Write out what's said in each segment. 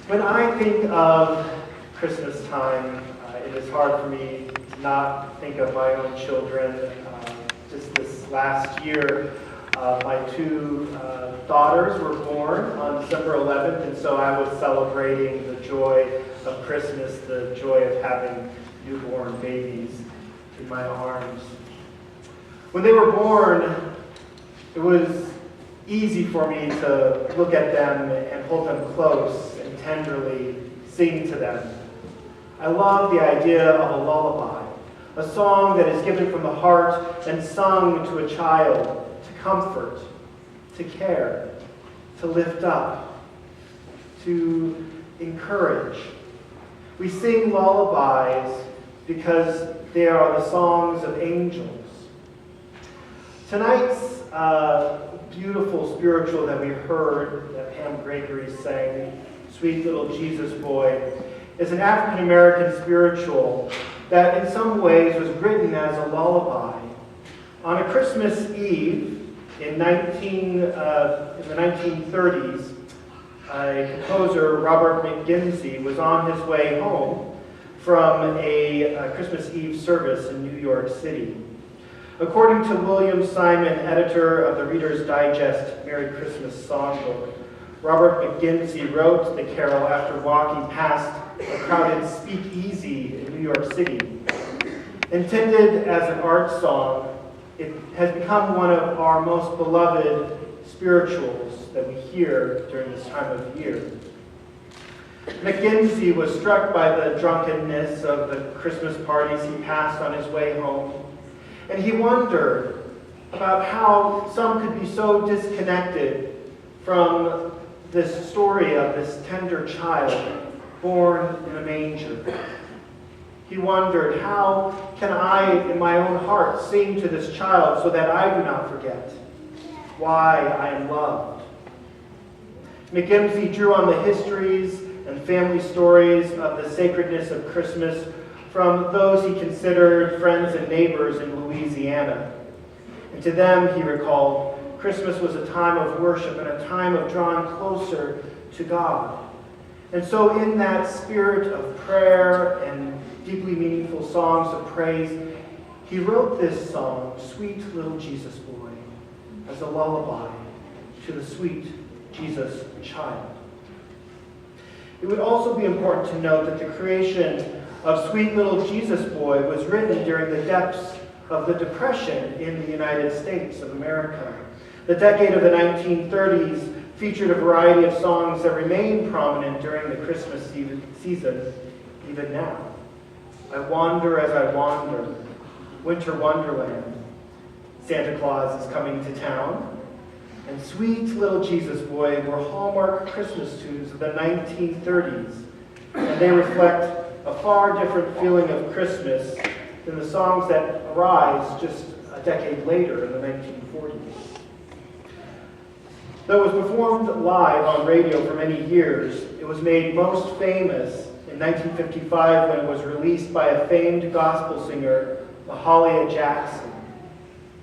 When I think of Christmas time, it is hard for me to not think of my own children. Just this last year, my two daughters were born on December 11th, and so I was celebrating the joy of Christmas, the joy of having newborn babies in my arms. When they were born, it was easy for me to look at them and hold them close and tenderly sing to them. I love the idea of a lullaby, a song that is given from the heart and sung to a child to comfort, to care, to lift up, to encourage. We sing lullabies because they are the songs of angels. Tonight's beautiful spiritual that we heard, that Pam Gregory sang, Sweet Little Jesus Boy, is an African-American spiritual that in some ways was written as a lullaby. On a Christmas Eve in the 1930s, a composer, Robert McGinsey, was on his way home from a Christmas Eve service in New York City. According to William Simon, editor of the Reader's Digest Merry Christmas Songbook, Robert McGinsey wrote the carol after walking past a crowded speakeasy in New York City. Intended as an art song, it has become one of our most beloved spirituals that we hear during this time of year. McGinsey was struck by the drunkenness of the Christmas parties he passed on his way home, and he wondered about how some could be so disconnected from this story of this tender child born in a manger. He wondered, how can I, in my own heart, sing to this child so that I do not forget why I am loved? McGinsey drew on the histories and family stories of the sacredness of Christmas from those he considered friends and neighbors in Louisiana. And to them, he recalled, Christmas was a time of worship and a time of drawing closer to God. And so in that spirit of prayer and deeply meaningful songs of praise, he wrote this song, Sweet Little Jesus Boy, as a lullaby to the sweet Jesus child. It would also be important to note that the creation of Sweet Little Jesus Boy was written during the depths of the Depression in the United States of America. The decade of the 1930s featured a variety of songs that remain prominent during the Christmas season, even now. I Wander as I Wander, Winter Wonderland, Santa Claus is Coming to Town, and Sweet Little Jesus Boy were hallmark Christmas tunes of the 1930s, and they reflect a far different feeling of Christmas than the songs that arise just a decade later in the 1940s. Though it was performed live on radio for many years, it was made most famous in 1955 when it was released by a famed gospel singer, Mahalia Jackson.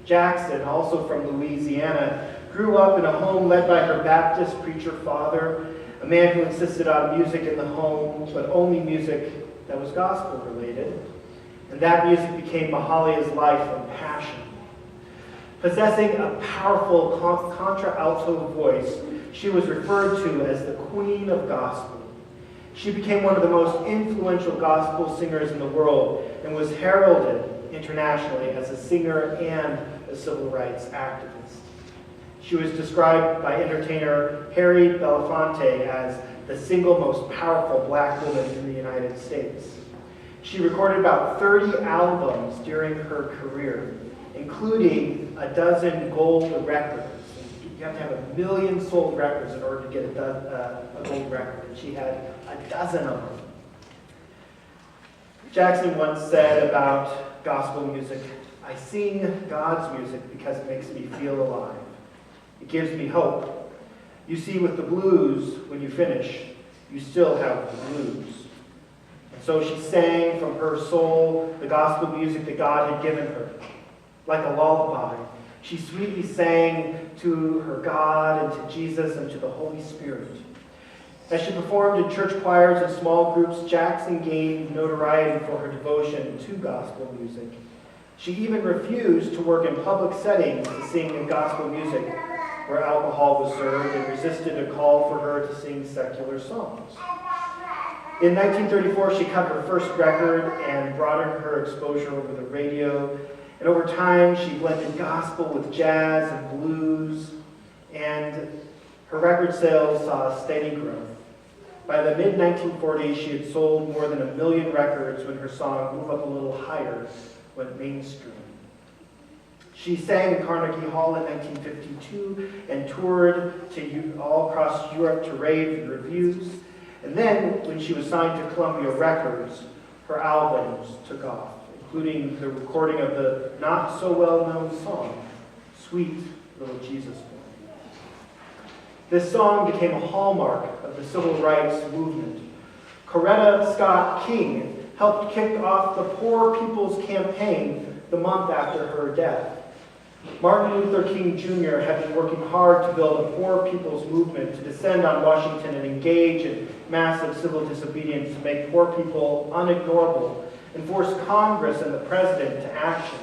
Jackson, also from Louisiana, grew up in a home led by her Baptist preacher father, a man who insisted on music in the home, but only music that was gospel related. And that music became Mahalia's life and passion. Possessing a powerful contralto voice, she was referred to as the Queen of Gospel. She became one of the most influential gospel singers in the world and was heralded internationally as a singer and a civil rights activist. She was described by entertainer Harry Belafonte as the single most powerful black woman in the United States. She recorded about 30 albums during her career, including a dozen gold records. You have to have 1 million sold records in order to get a gold record. And she had a dozen of them. Jackson once said about gospel music, I sing God's music because it makes me feel alive. It gives me hope. You see, with the blues, when you finish, you still have the blues. And so she sang from her soul the gospel music that God had given her. Like a lullaby, she sweetly sang to her God and to Jesus and to the Holy Spirit. As she performed in church choirs and small groups, Jackson gained notoriety for her devotion to gospel music. She even refused to work in public settings to sing in gospel music where alcohol was served and resisted a call for her to sing secular songs. In 1934, she cut her first record and broadened her exposure over the radio. And over time, she blended gospel with jazz and blues, and her record sales saw steady growth. By the mid-1940s, she had sold more than 1 million records when her song Move Up a Little Higher went mainstream. She sang in Carnegie Hall in 1952 and toured all across Europe to rave reviews. And then, when she was signed to Columbia Records, her albums took off, including the recording of the not-so-well-known song, Sweet Little Jesus Boy. This song became a hallmark of the civil rights movement. Coretta Scott King helped kick off the Poor People's Campaign the month after her death. Martin Luther King Jr. had been working hard to build a poor people's movement to descend on Washington and engage in massive civil disobedience to make poor people unignorable and force Congress and the president to action.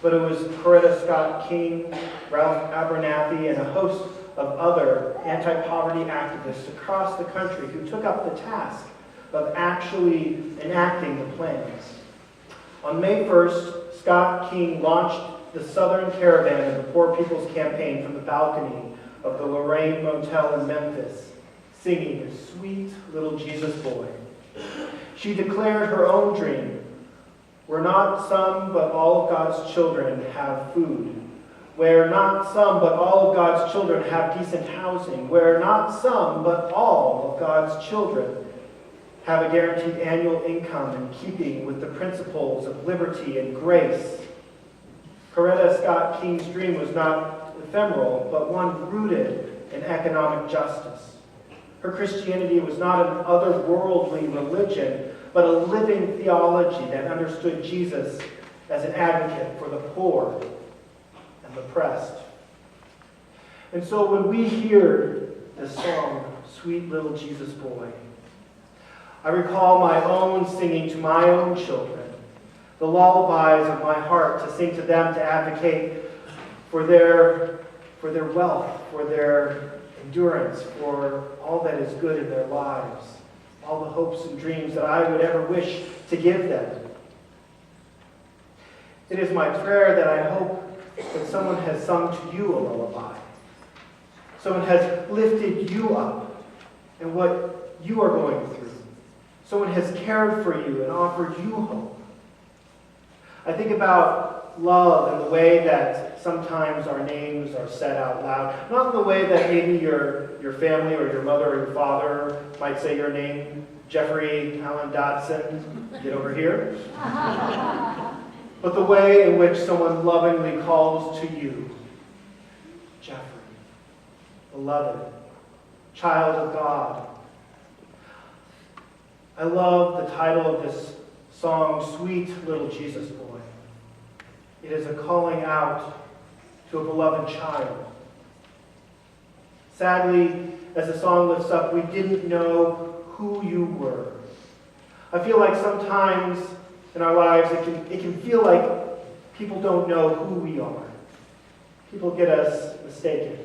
But it was Coretta Scott King, Ralph Abernathy, and a host of other anti-poverty activists across the country who took up the task of actually enacting the plans. On May 1st, Scott King launched the Southern Caravan of the Poor People's Campaign from the balcony of the Lorraine Motel in Memphis, singing Sweet Little Jesus Boy. She declared her own dream, where not some but all of God's children have food, where not some but all of God's children have decent housing, where not some but all of God's children have a guaranteed annual income in keeping with the principles of liberty and grace. Coretta Scott King's dream was not ephemeral, but one rooted in economic justice. Her Christianity was not an otherworldly religion, but a living theology that understood Jesus as an advocate for the poor and the oppressed. And so when we hear this song, Sweet Little Jesus Boy, I recall my own singing to my own children, the lullabies of my heart to sing to them, to advocate for their wealth, for their endurance, for all that is good in their lives, all the hopes and dreams that I would ever wish to give them. It is my prayer that I hope that someone has sung to you a lullaby. Someone has lifted you up in what you are going through. Someone has cared for you and offered you hope. I think about love and the way that sometimes our names are said out loud. Not in the way that maybe your family or your mother or your father might say your name, Jeffrey Alan Dodson, get over here. But the way in which someone lovingly calls to you, Jeffrey, beloved, child of God. I love the title of this song, Sweet Little Jesus Boy. It is a calling out to a beloved child. Sadly, as the song lifts up, we didn't know who you were. I feel like sometimes in our lives it can feel like people don't know who we are. People get us mistaken.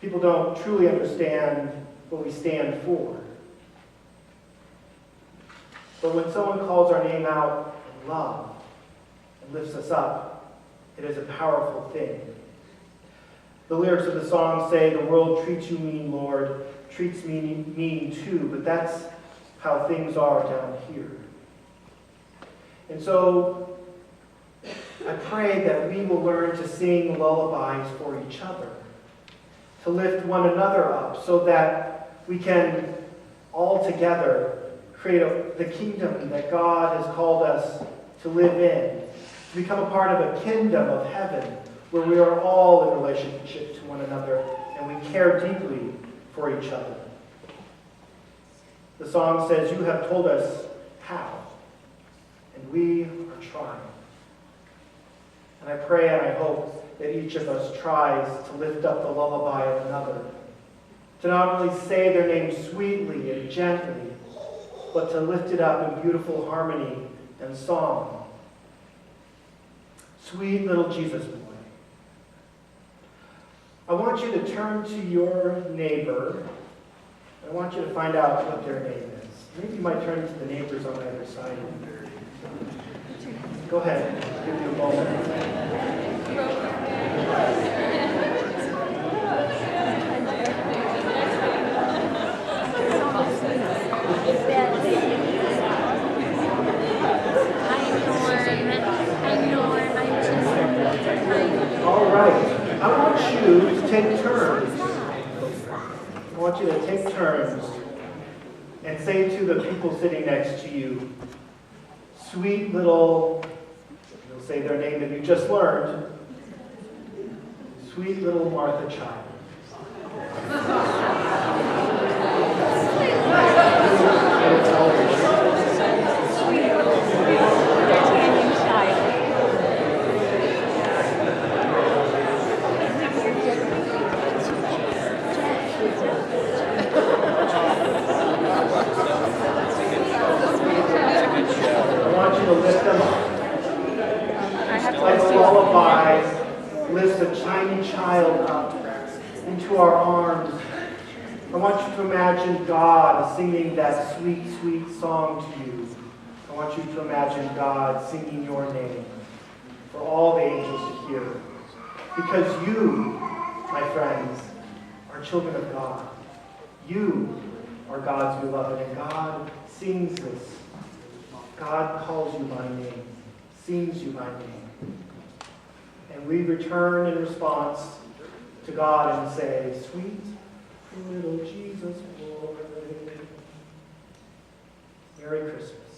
People don't truly understand what we stand for. But when someone calls our name out in love and lifts us up, it is a powerful thing. The lyrics of the song say, "The world treats you mean, Lord, treats me mean too," but that's how things are down here. And so I pray that we will learn to sing lullabies for each other, to lift one another up so that we can all together create the kingdom that God has called us to live in, to become a part of a kingdom of heaven where we are all in relationship to one another and we care deeply for each other. The song says, "You have told us how, and we are trying." And I pray and I hope that each of us tries to lift up the lullaby of another, to not only say their name sweetly and gently, but to lift it up in beautiful harmony and song. Sweet little Jesus boy. I want you to turn to your neighbor. I want you to find out what their name is. Maybe you might turn to the neighbors on either side. Go ahead. I'll give you a moment. All right. I want you to take turns. I want you to take turns and say to the people sitting next to you, sweet little, you'll say their name that you just learned, sweet little Martha child. Lift a tiny child up into our arms. I want you to imagine God singing that sweet, sweet song to you. I want you to imagine God singing your name for all the angels to hear. Because you, my friends, are children of God. You are God's beloved, and God sings this. God calls you by name, sings you by name. And we return in response to God and say, sweet little Jesus boy. Merry Christmas.